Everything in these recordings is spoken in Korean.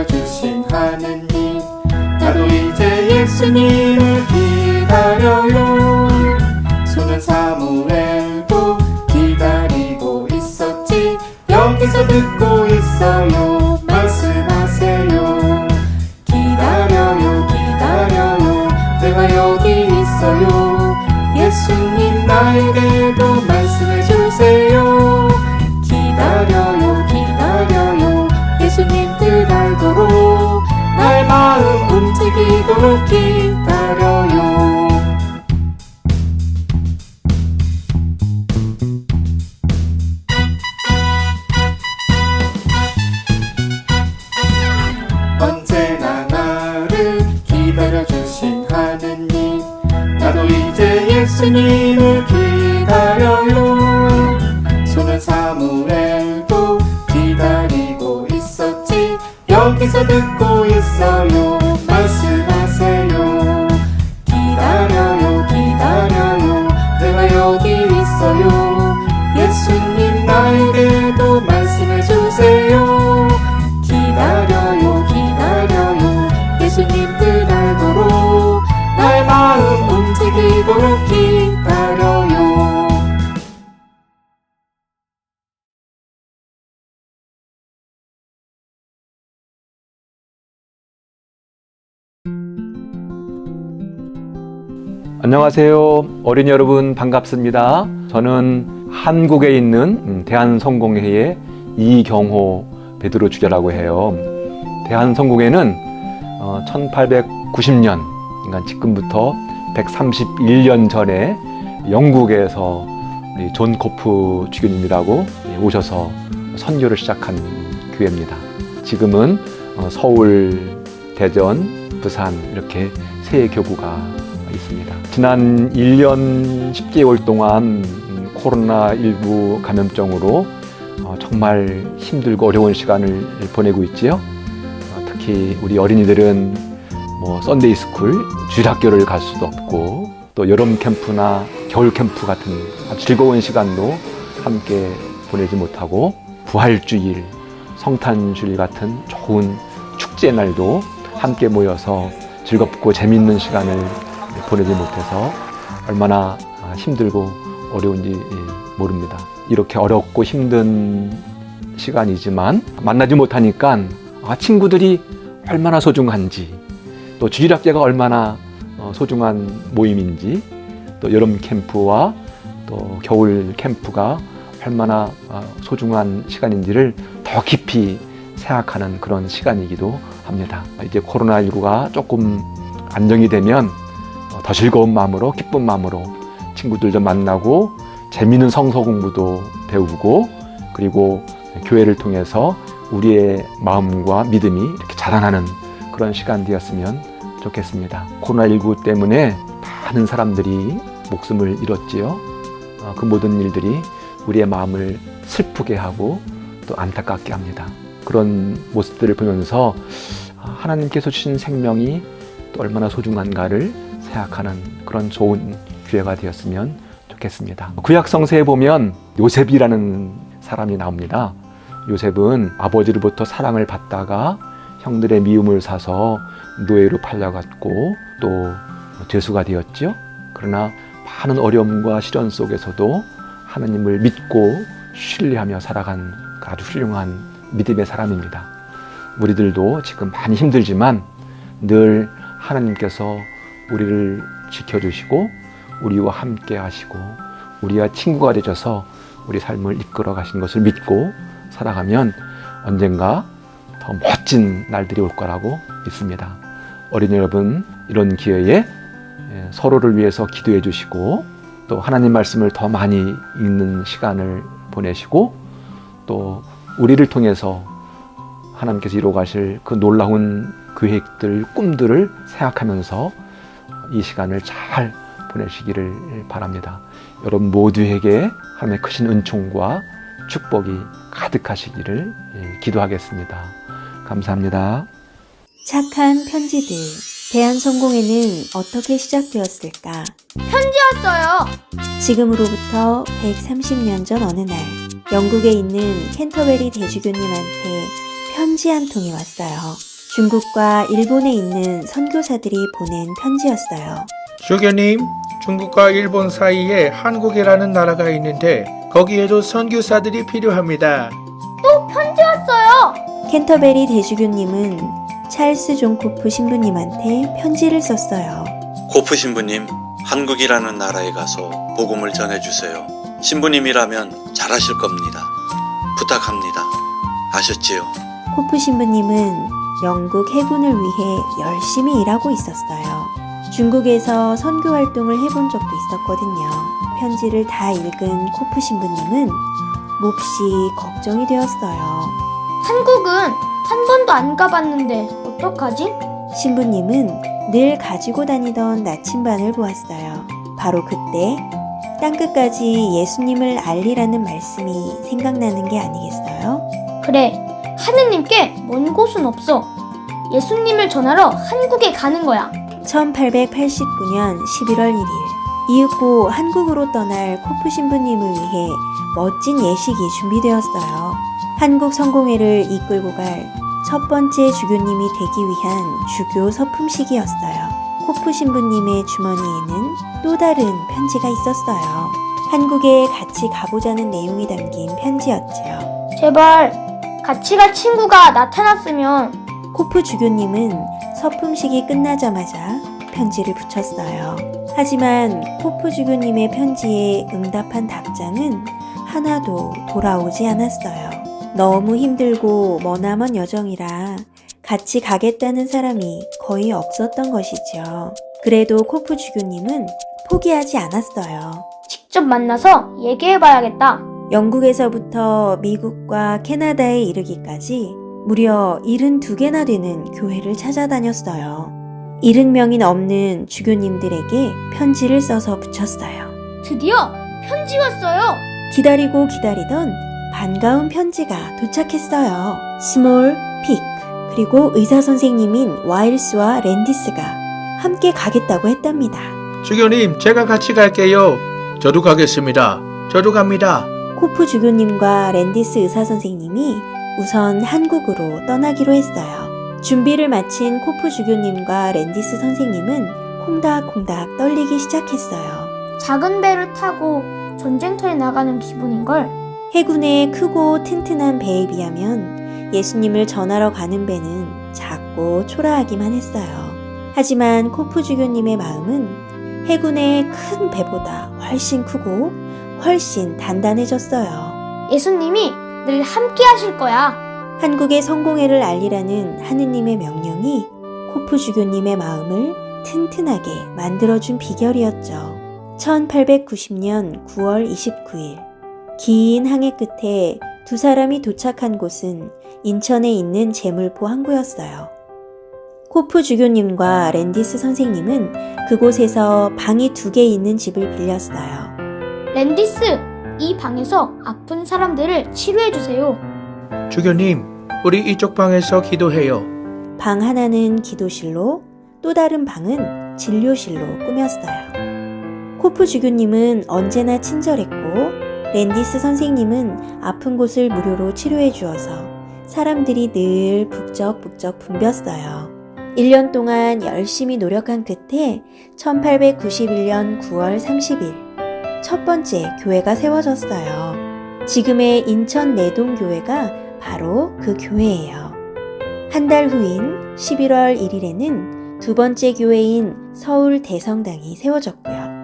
기다려주신 하느님, 나도 이제 예수님을 기다려요. 손은 사무엘도 기다리고 있었지. 여기서 듣고 있어요. 말씀하세요. 기다려요, 기다려요. 내가 여기 있어요. 예수님 나에게도 말씀해주세요. 기다려요, 기다려요. 예수님 뜻 알도록 나의 마음 움직이도록 기다려요. 언제나 나를 기다려주신 하느님, 나도 이제 예수님을 기다려요. 손은 사무엘도 기다리고 있었지. 여기서 듣고 있어요. 말씀하세요. 기다려요, 기다려요. 내가 여기 있어요. 예수님 나에게도 말씀해주세요. 기다려요, 기다려요. 예수님 뜻 알도록 나의 마음 움직이도록 기다려요. 안녕하세요. 어린이 여러분 반갑습니다. 저는 한국에 있는 대한성공회의 이경호 베드로 주교라고 해요. 대한성공회는 1890년, 그러니까 지금부터 131년 전에 영국에서 존 코프 주교님이라고 오셔서 선교를 시작한 교회입니다. 지금은 서울, 대전, 부산 이렇게 세 교구가 있습니다. 지난 1년 10개월 동안 코로나19 감염병으로 정말 힘들고 어려운 시간을 보내고 있지요. 특히 우리 어린이들은 썬데이 스쿨, 주일학교를 갈 수도 없고 또 여름 캠프나 겨울 캠프 같은 아주 즐거운 시간도 함께 보내지 못하고 부활주일, 성탄주일 같은 좋은 축제 날도 함께 모여서 즐겁고 재미있는 시간을 보내지 못해서 얼마나 힘들고 어려운지 모릅니다. 이렇게 어렵고 힘든 시간이지만 만나지 못하니까 친구들이 얼마나 소중한지, 또 주일학교가 얼마나 소중한 모임인지, 또 여름 캠프와 또 겨울 캠프가 얼마나 소중한 시간인지를 더 깊이 생각하는 그런 시간이기도 합니다. 이제 코로나19가 조금 안정이 되면 더 즐거운 마음으로, 기쁜 마음으로 친구들 좀 만나고 재미있는 성서 공부도 배우고, 그리고 교회를 통해서 우리의 마음과 믿음이 이렇게 자라나는 그런 시간 되었으면 좋겠습니다. 코로나19 때문에 많은 사람들이 목숨을 잃었지요. 그 모든 일들이 우리의 마음을 슬프게 하고 또 안타깝게 합니다. 그런 모습들을 보면서 하나님께서 주신 생명이 또 얼마나 소중한가를 생각하는 그런 좋은 기회가 되었으면 좋겠습니다. 구약 성서에 보면 요셉이라는 사람이 나옵니다. 요셉은 아버지로부터 사랑을 받다가 형들의 미움을 사서 노예로 팔려갔고 또 죄수가 되었죠. 그러나 많은 어려움과 시련 속에서도 하나님을 믿고 신뢰하며 살아간 아주 훌륭한 믿음의 사람입니다. 우리들도 지금 많이 힘들지만 늘 하나님께서 우리를 지켜주시고 우리와 함께 하시고 우리와 친구가 되셔서 우리 삶을 이끌어 가신 것을 믿고 살아가면 언젠가 더 멋진 날들이 올 거라고 믿습니다. 어린이 여러분, 이런 기회에 서로를 위해서 기도해 주시고 또 하나님 말씀을 더 많이 읽는 시간을 보내시고 또 우리를 통해서 하나님께서 이루어 가실 그 놀라운 계획들, 꿈들을 생각하면서 이 시간을 잘 보내시기를 바랍니다. 여러분 모두에게 하나님의 크신 은총과 축복이 가득하시기를 기도하겠습니다. 감사합니다. 착한 편지들. 대한성공회는 어떻게 시작되었을까? 편지였어요. 지금으로부터 130년 전 어느 날 영국에 있는 캔터베리 대주교님한테 편지 한 통이 왔어요. 중국과 일본에 있는 선교사들이 보낸 편지였어요. 주교님, 중국과 일본 사이에 한국이라는 나라가 있는데 거기에도 선교사들이 필요합니다. 편지 왔어요. 캔터베리 대주교님은 찰스 존 코프 신부님한테 편지를 썼어요. 코프 신부님, 한국이라는 나라에 가서 복음을 전해주세요. 신부님이라면 잘하실 겁니다. 부탁합니다. 아셨지요? 코프 신부님은 영국 해군을 위해 열심히 일하고 있었어요. 중국에서 선교 활동을 해본 적도 있었거든요. 편지를 다 읽은 코프 신부님은 몹시 걱정이 되었어요. 한국은 한 번도 안 가봤는데 어떡하지? 신부님은 늘 가지고 다니던 나침반을 보았어요. 바로 그때 땅끝까지 예수님을 알리라는 말씀이 생각나는 게 아니겠어요? 그래, 하느님께 먼 곳은 없어. 예수님을 전하러 한국에 가는 거야. 1889년 11월 1일 이윽고 한국으로 떠날 코프 신부님을 위해 멋진 예식이 준비되었어요. 한국 성공회를 이끌고 갈 첫 번째 주교님이 되기 위한 주교 서품식이었어요. 코프 신부님의 주머니에는 또 다른 편지가 있었어요. 한국에 같이 가보자는 내용이 담긴 편지였지요. 제발 같이 갈 친구가 나타났으면. 코프 주교님은 서품식이 끝나자마자 편지를 붙였어요. 하지만 코프 주교님의 편지에 응답한 답장은 하나도 돌아오지 않았어요. 너무 힘들고 머나먼 여정이라 같이 가겠다는 사람이 거의 없었던 것이죠. 그래도 코프 주교님은 포기하지 않았어요. 직접 만나서 얘기해봐야겠다. 영국에서부터 미국과 캐나다에 이르기까지 무려 72개나 되는 교회를 찾아다녔어요. 70명이 넘는 주교님들에게 편지를 써서 붙였어요. 드디어 편지 왔어요. 기다리고 기다리던 반가운 편지가 도착했어요. 스몰, 픽, 그리고 의사 선생님인 와일스와 랜디스가 함께 가겠다고 했답니다. 주교님, 제가 같이 갈게요. 저도 가겠습니다. 저도 갑니다. 코프 주교님과 랜디스 의사 선생님이 우선 한국으로 떠나기로 했어요. 준비를 마친 코프 주교님과 랜디스 선생님은 콩닥콩닥 떨리기 시작했어요. 작은 배를 타고 전쟁터에 나가는 기분인걸. 해군의 크고 튼튼한 배에 비하면 예수님을 전하러 가는 배는 작고 초라하기만 했어요. 하지만 코프 주교님의 마음은 해군의 큰 배보다 훨씬 크고 훨씬 단단해졌어요. 예수님이 늘 함께 하실 거야. 한국의 성공회를 알리라는 하느님의 명령이 코프 주교님의 마음을 튼튼하게 만들어준 비결이었죠. 1890년 9월 29일 긴 항해 끝에 두 사람이 도착한 곳은 인천에 있는 제물포 항구였어요. 코프 주교님과 랜디스 선생님은 그곳에서 방이 2개 있는 집을 빌렸어요. 랜디스, 이 방에서 아픈 사람들을 치료해주세요. 주교님, 우리 이쪽 방에서 기도해요. 방 하나는 기도실로 또 다른 방은 진료실로 꾸몄어요. 코프 주교님은 언제나 친절했고 랜디스 선생님은 아픈 곳을 무료로 치료해 주어서 사람들이 늘 북적북적 붐볐어요. 1년 동안 열심히 노력한 끝에 1891년 9월 30일 첫 번째 교회가 세워졌어요. 지금의 인천 내동교회가 바로 그 교회예요. 한 달 후인 11월 1일에는 두 번째 교회인 서울 대성당이 세워졌고요.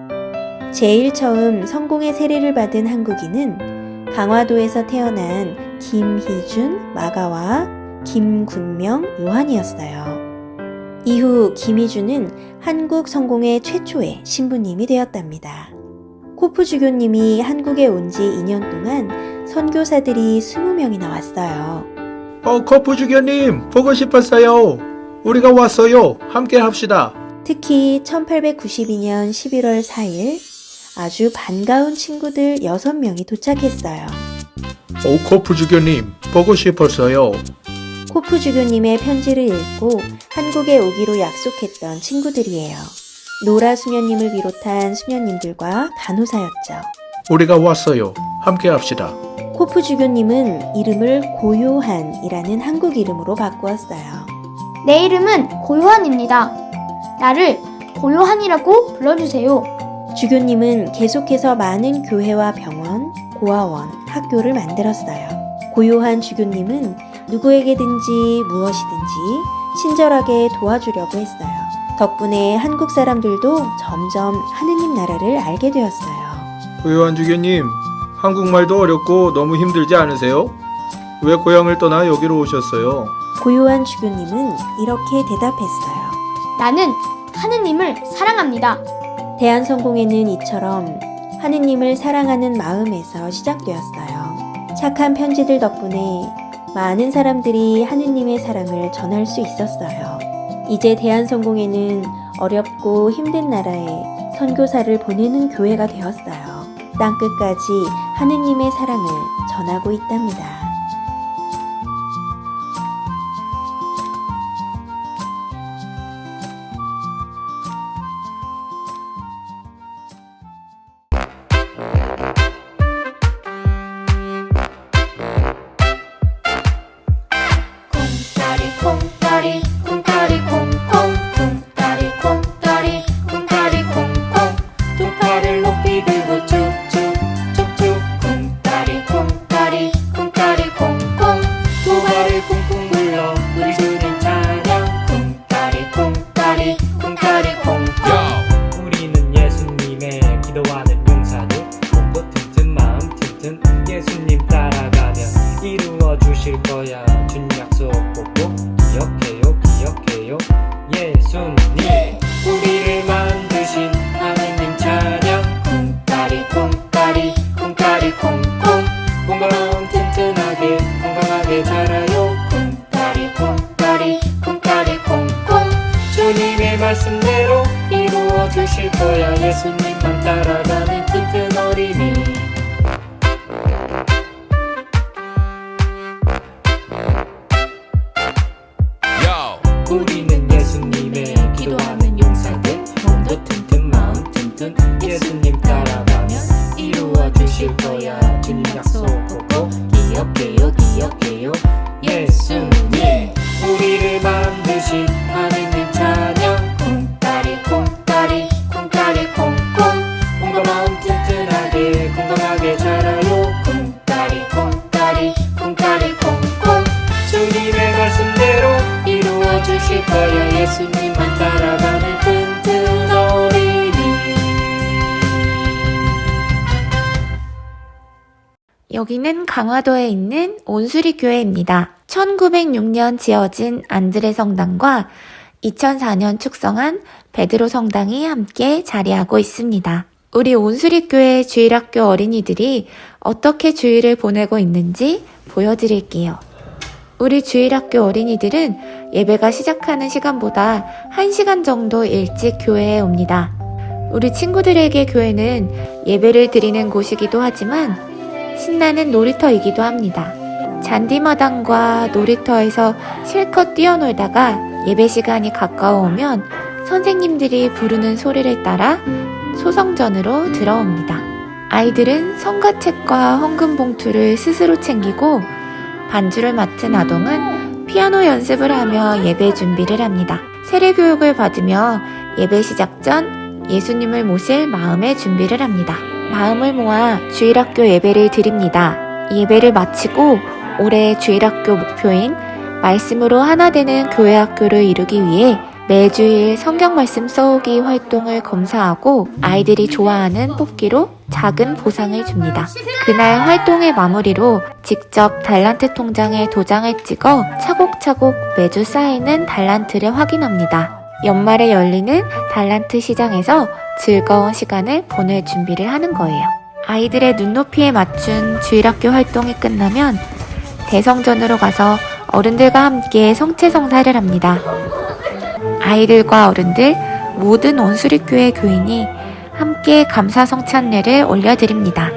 제일 처음 성공의 세례를 받은 한국인은 강화도에서 태어난 김희준, 마가와 김군명, 요한이었어요. 이후 김희준은 한국 성공의 최초의 신부님이 되었답니다. 코프 주교님이 한국에 온 지 2년 동안 선교사들이 20명이나 왔어요. 코프 주교님, 보고 싶었어요. 우리가 왔어요. 함께 합시다. 특히 1892년 11월 4일 아주 반가운 친구들 6명이 도착했어요. 코프 주교님, 보고 싶었어요. 코프 주교님의 편지를 읽고 한국에 오기로 약속했던 친구들이에요. 노라 수녀님을 비롯한 수녀님들과 간호사였죠. 우리가 왔어요. 함께 합시다. 코프 주교님은 이름을 고요한이라는 한국 이름으로 바꾸었어요. 내 이름은 고요한입니다. 나를 고요한이라고 불러주세요. 주교님은 계속해서 많은 교회와 병원, 고아원, 학교를 만들었어요. 고요한 주교님은 누구에게든지 무엇이든지 친절하게 도와주려고 했어요. 덕분에 한국 사람들도 점점 하느님 나라를 알게 되었어요. 고요한 주교님, 한국말도 어렵고 너무 힘들지 않으세요? 왜 고향을 떠나 여기로 오셨어요? 고요한 주교님은 이렇게 대답했어요. 나는 하느님을 사랑합니다. 대한성공회는 이처럼 하느님을 사랑하는 마음에서 시작되었어요. 착한 편지들 덕분에 많은 사람들이 하느님의 사랑을 전할 수 있었어요. 이제 대한성공회는 어렵고 힘든 나라에 선교사를 보내는 교회가 되었어요. 땅끝까지 하느님의 사랑을 전하고 있답니다. 콩다리 콩다리 콩콩 콩다리 콩다리 콩다리 콩콩 두 팔을 높이 들고 쭉쭉 쭉쭉 콩다리 콩다리 콩다리 콩콩 두 발을 쿵쿵 굴러 우리 주님 찬양 콩다리 콩다리 콩다리 콩콩 우리는 예수님의 기도하는 용사들 몸도 튼튼 마음 튼튼 예수님 따라가면 이루어 주실 거야 준 약속 보고 기억해요 기억해요 예수님 우리를 만드신 하느님 찬양 콩다리 콩다리 콩다리 콩콩 몸과 마음 튼튼하게 건강하게 자라요 콩다리 콩다리 콩다리 콩콩 주님의 말씀대로 이루어 주실 거야 예수님만 따라가는 튼튼 어린이 우리는 예수님의 기도하는 용사들 몸도 튼튼 마음 튼튼 예수님 따라가면 이루어 주실 거야 주님 약속 보고 기억해요 기억해요 예수님 우리를 만드신 하느님 찬양 콩다리 콩다리 콩다리 콩콩 몸과 마음 튼튼하게 건강하게 자라요 콩다리 콩다리 콩다리 콩콩 주님의 말씀대로 이루어 주실 거야 예수님만 따라가는 튼튼 어린이 여기는 강화도에 있는 온수리 교회입니다. 1906년 지어진 안드레 성당과 2004년 축성한 베드로 성당이 함께 자리하고 있습니다. 우리 온수리 교회 주일학교 어린이들이 어떻게 주일을 보내고 있는지 보여드릴게요. 우리 주일학교 어린이들은 예배가 시작하는 시간보다 1시간 정도 일찍 교회에 옵니다. 우리 친구들에게 교회는 예배를 드리는 곳이기도 하지만 신나는 놀이터이기도 합니다. 잔디마당과 놀이터에서 실컷 뛰어놀다가 예배 시간이 가까워오면 선생님들이 부르는 소리를 따라 소성전으로 들어옵니다. 아이들은 성가책과 헌금 봉투를 스스로 챙기고 반주를 맡은 아동은 피아노 연습을 하며 예배 준비를 합니다. 세례 교육을 받으며 예배 시작 전 예수님을 모실 마음의 준비를 합니다. 마음을 모아 주일학교 예배를 드립니다. 예배를 마치고 올해 주일학교 목표인 말씀으로 하나 되는 교회학교를 이루기 위해 매주일 성경 말씀 써오기 활동을 검사하고 아이들이 좋아하는 뽑기로 작은 보상을 줍니다. 그날 활동의 마무리로 직접 달란트 통장에 도장을 찍어 차곡차곡 매주 쌓이는 달란트를 확인합니다. 연말에 열리는 달란트 시장에서 즐거운 시간을 보낼 준비를 하는 거예요. 아이들의 눈높이에 맞춘 주일학교 활동이 끝나면 대성전으로 가서 어른들과 함께 성체성사를 합니다. 아이들과 어른들 모든 온수리교회 교인이 함께 감사성찬례를 올려드립니다.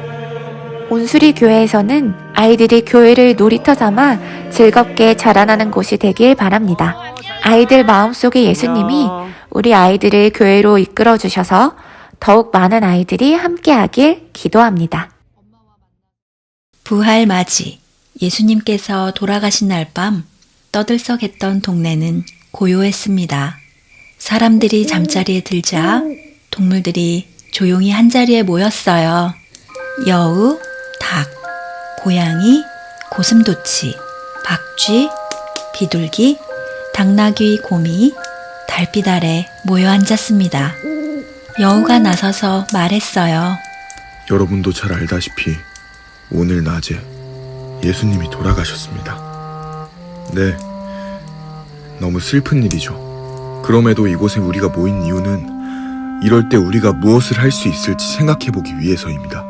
온수리교회에서는 아이들이 교회를 놀이터 삼아 즐겁게 자라나는 곳이 되길 바랍니다. 아이들 마음속에 예수님이 우리 아이들을 교회로 이끌어 주셔서 더욱 많은 아이들이 함께하길 기도합니다. 부활 맞이 예수님께서 돌아가신 날 밤 떠들썩했던 동네는 고요했습니다. 사람들이 잠자리에 들자 동물들이 조용히 한자리에 모였어요. 여우, 닭, 고양이, 고슴도치, 박쥐, 비둘기, 당나귀, 곰이 달빛 아래 모여 앉았습니다. 여우가 나서서 말했어요. 여러분도 잘 알다시피 오늘 낮에 예수님이 돌아가셨습니다. 네, 너무 슬픈 일이죠. 그럼에도 이곳에 우리가 모인 이유는 이럴 때 우리가 무엇을 할 수 있을지 생각해보기 위해서입니다.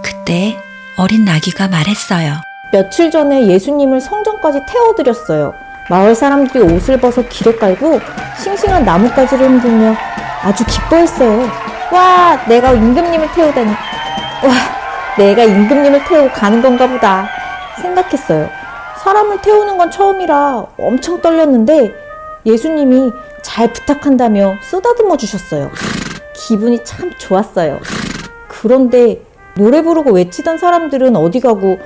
그때 어린 나귀가 말했어요. 며칠 전에 예수님을 성전까지 태워드렸어요. 마을 사람들이 옷을 벗어 길에 깔고 싱싱한 나뭇가지를 흔들며 아주 기뻐했어요. 와, 내가 임금님을 태우다니. 와, 내가 임금님을 태우고 가는 건가 보다 생각했어요. 사람을 태우는 건 처음이라 엄청 떨렸는데 예수님이 잘 부탁한다며 쓰다듬어 주셨어요. 기분이 참 좋았어요. 그런데 노래 부르고 외치던 사람들은 어디 가고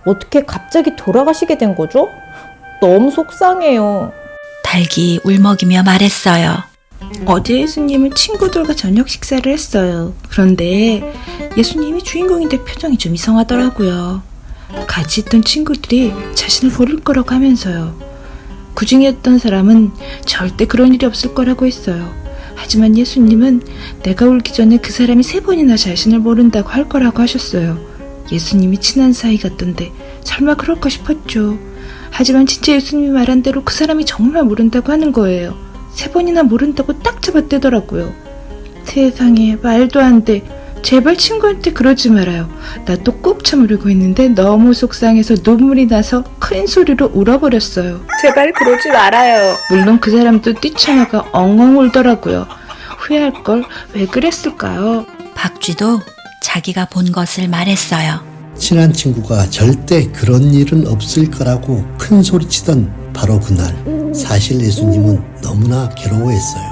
어떻게 갑자기 돌아가시게 된 거죠? 너무 속상해요. 닭이 울먹이며 말했어요. 어제 예수님은 친구들과 저녁 식사를 했어요. 그런데 예수님이 주인공인데 표정이 좀 이상하더라고요. 같이 있던 친구들이 자신을 버릴 거라고 하면서요. 그 중에 어떤 사람은 절대 그런 일이 없을 거라고 했어요. 하지만 예수님은 내가 울기 전에 그 사람이 3번이나 자신을 모른다고 할 거라고 하셨어요. 예수님이 친한 사이 같던데 설마 그럴까 싶었죠. 하지만 진짜 예수님이 말한 대로 그 사람이 정말 모른다고 하는 거예요. 3번이나 모른다고 딱 잡아떼더라고요. 세상에, 말도 안 돼. 제발 친구한테 그러지 말아요. 나 또 꾹 참으려고 했는데 너무 속상해서 눈물이 나서 큰 소리로 울어버렸어요. 제발 그러지 말아요. 물론 그 사람도 뛰쳐나가 엉엉 울더라고요. 후회할 걸 왜 그랬을까요? 박쥐도 자기가 본 것을 말했어요. 친한 친구가 절대 그런 일은 없을 거라고 큰 소리치던 바로 그날, 사실 예수님은 너무나 괴로워했어요.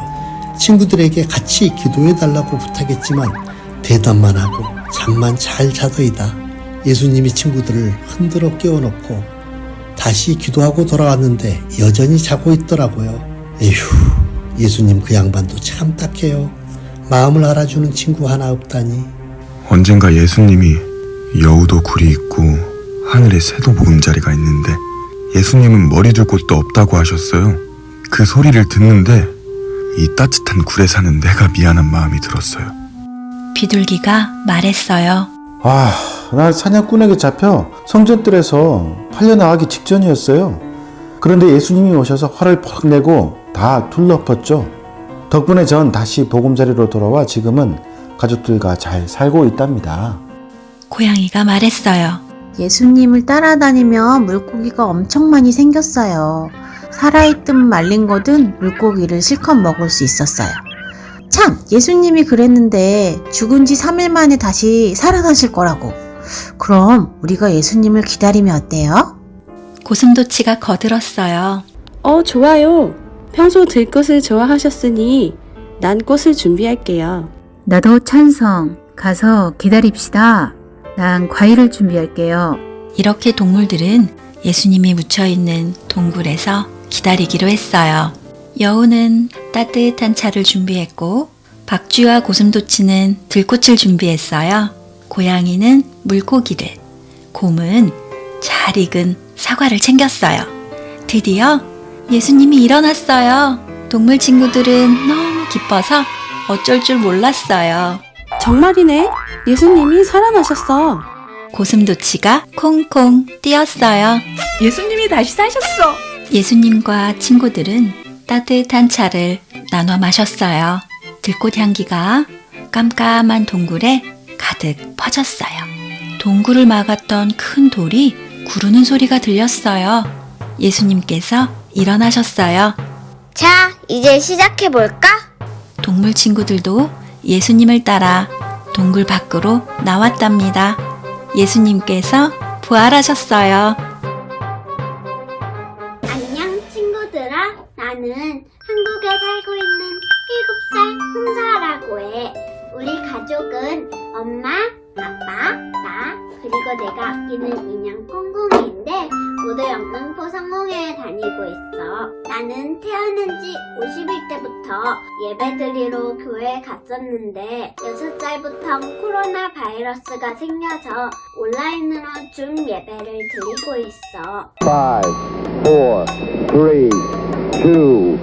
친구들에게 같이 기도해달라고 부탁했지만 대답만 하고 잠만 잘 자더이다 예수님이 친구들을 흔들어 깨워놓고 다시 기도하고 돌아왔는데 여전히 자고 있더라고요. 에휴, 예수님 그 양반도 참 딱해요. 마음을 알아주는 친구 하나 없다니. 언젠가 예수님이 여우도 굴이 있고 하늘에 새도 보금자리가 있는데 예수님은 머리 둘 곳도 없다고 하셨어요. 그 소리를 듣는데 이 따뜻한 굴에 사는 내가 미안한 마음이 들었어요. 비둘기가 말했어요. 나 사냥꾼에게 잡혀 성전뜰에서 팔려나가기 직전이었어요. 그런데 예수님이 오셔서 화를 퍽 내고 다 둘러펐죠. 덕분에 전 다시 보금자리로 돌아와 지금은 가족들과 잘 살고 있답니다. 고양이가 말했어요. 예수님을 따라다니며 물고기가 엄청 많이 생겼어요. 살아있든 말린 거든 물고기를 실컷 먹을 수 있었어요. 참, 예수님이 그랬는데 죽은 지 3일 만에 다시 살아나실 거라고. 그럼 우리가 예수님을 기다리면 어때요? 고슴도치가 거들었어요. 좋아요. 평소 들꽃을 좋아하셨으니 난 꽃을 준비할게요. 나도 찬성. 가서 기다립시다. 난 과일을 준비할게요. 이렇게 동물들은 예수님이 묻혀있는 동굴에서 기다리기로 했어요. 여우는 따뜻한 차를 준비했고 박쥐와 고슴도치는 들꽃을 준비했어요. 고양이는 물고기를, 곰은 잘 익은 사과를 챙겼어요. 드디어 예수님이 일어났어요. 동물 친구들은 너무 기뻐서 어쩔 줄 몰랐어요. 정말이네. 예수님이 살아나셨어. 고슴도치가 콩콩 뛰었어요. 예수님이 다시 사셨어. 예수님과 친구들은 따뜻한 차를 나눠 마셨어요. 들꽃 향기가 깜깜한 동굴에 가득 퍼졌어요. 동굴을 막았던 큰 돌이 구르는 소리가 들렸어요. 예수님께서 일어나셨어요. 자, 이제 시작해볼까? 동물 친구들도 예수님을 따라 동굴 밖으로 나왔답니다. 예수님께서 부활하셨어요. 안녕 친구들아. 나는 한국에 살고 있는 7살 훈사라고 해. 우리 가족은 엄마, 아빠, 나, 그리고 내가 아끼는 인형 콩콩이인데 모두 영등포 성공회에 다니고 있어. 나는 태어난 지 50일 때부터 예배드리러 교회에 갔었는데 6살부터 코로나 바이러스가 생겨서 온라인으로 줌 예배를 드리고 있어. 5, 4, 3, 2, 1, 0.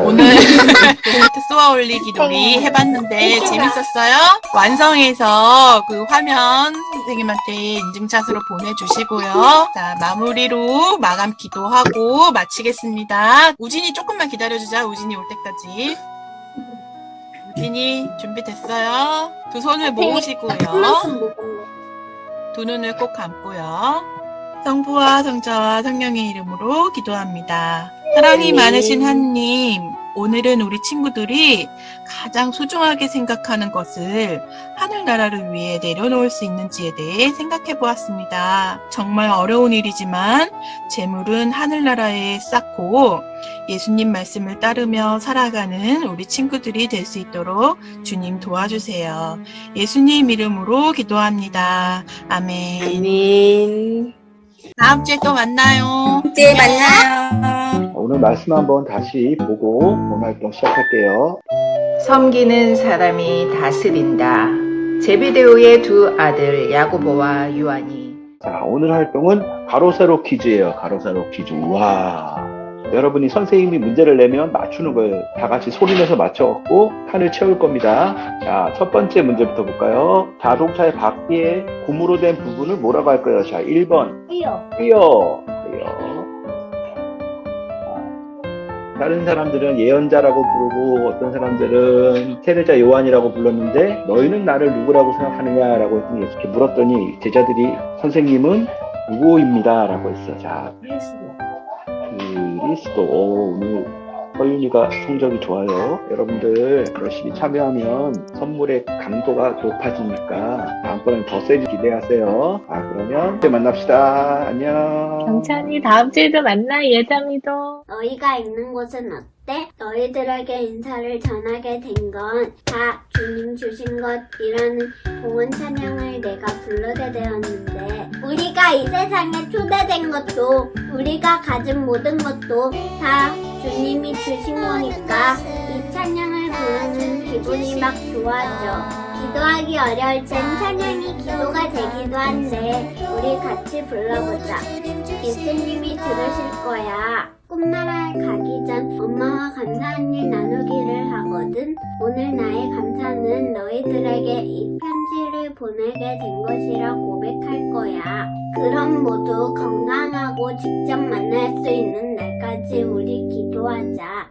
오늘 콘서트 쏘아올리 기도리 해봤는데 재밌었어요? 완성해서 그 화면 선생님한테 인증샷으로 보내주시고요. 자, 마무리로 마감 기도하고 마치겠습니다. 우진이 조금만 기다려주자. 우진이 올 때까지. 우진이 준비됐어요? 두 손을 모으시고요. 두 눈을 꼭 감고요. 성부와 성자와 성령의 이름으로 기도합니다. 사랑이 많으신 하느님, 오늘은 우리 친구들이 가장 소중하게 생각하는 것을 하늘나라를 위해 내려놓을 수 있는지에 대해 생각해 보았습니다. 정말 어려운 일이지만 재물은 하늘나라에 쌓고 예수님 말씀을 따르며 살아가는 우리 친구들이 될 수 있도록 주님 도와주세요. 예수님 이름으로 기도합니다. 아멘. 아멘. 다음 주에 또 만나요. 네, 만나요. 오늘 말씀 한번 다시 보고 오늘 활동 시작할게요. 섬기는 사람이 다스린다. 제비데오의 두 아들 야고보와 요한이. 자, 오늘 활동은 가로 세로 퀴즈예요. 가로 세로 퀴즈. 와. 여러분이 선생님이 문제를 내면 맞추는 거예요. 다 같이 소리내서 맞춰갖고 칸을 채울 겁니다. 자, 첫 번째 문제부터 볼까요? 자동차의 바퀴에 고무로 된 부분을 뭐라고 할까요? 자, 1번. 휘어. 다른 사람들은 예언자라고 부르고 어떤 사람들은 세례자 요한이라고 불렀는데 너희는 나를 누구라고 생각하느냐라고 이렇게 물었더니 제자들이 선생님은 누구입니다 라고 했어. 자, 그리스도. 오늘 허윤이가 성적이 좋아요. 여러분들 열심히 참여하면 선물의 강도가 높아지니까 다음번엔 더 세게 기대하세요. 그러면 이제 만납시다. 안녕. 경찬이 다음 주에도 만나. 예정이도. 너희가 있는 곳은 어때? 너희들에게 인사를 전하게 된 건 다 주님 주신 것이라는 동원 찬양을 내가 부르게 되었는데 우리가 이 세상에 초대된 것도 우리가 가진 모든 것도 다 주님이 주신 거니까 이 찬양을 부르는 기분이 막 좋아져. 기도하기 어려울 땐 찬양이 기도가 되기도 한데 우리 같이 불러보자. 예수님이 들으실 거야. 꿈나라에 가기 전 엄마와 감사한 일 나누기를 하거든. 오늘 나의 감사는 너희들에게 이 편지를 보내게 된 것이라 고백할 거야. 그럼 모두 건강하고 직접 만날 수 있는 날까지 우리 기도하자.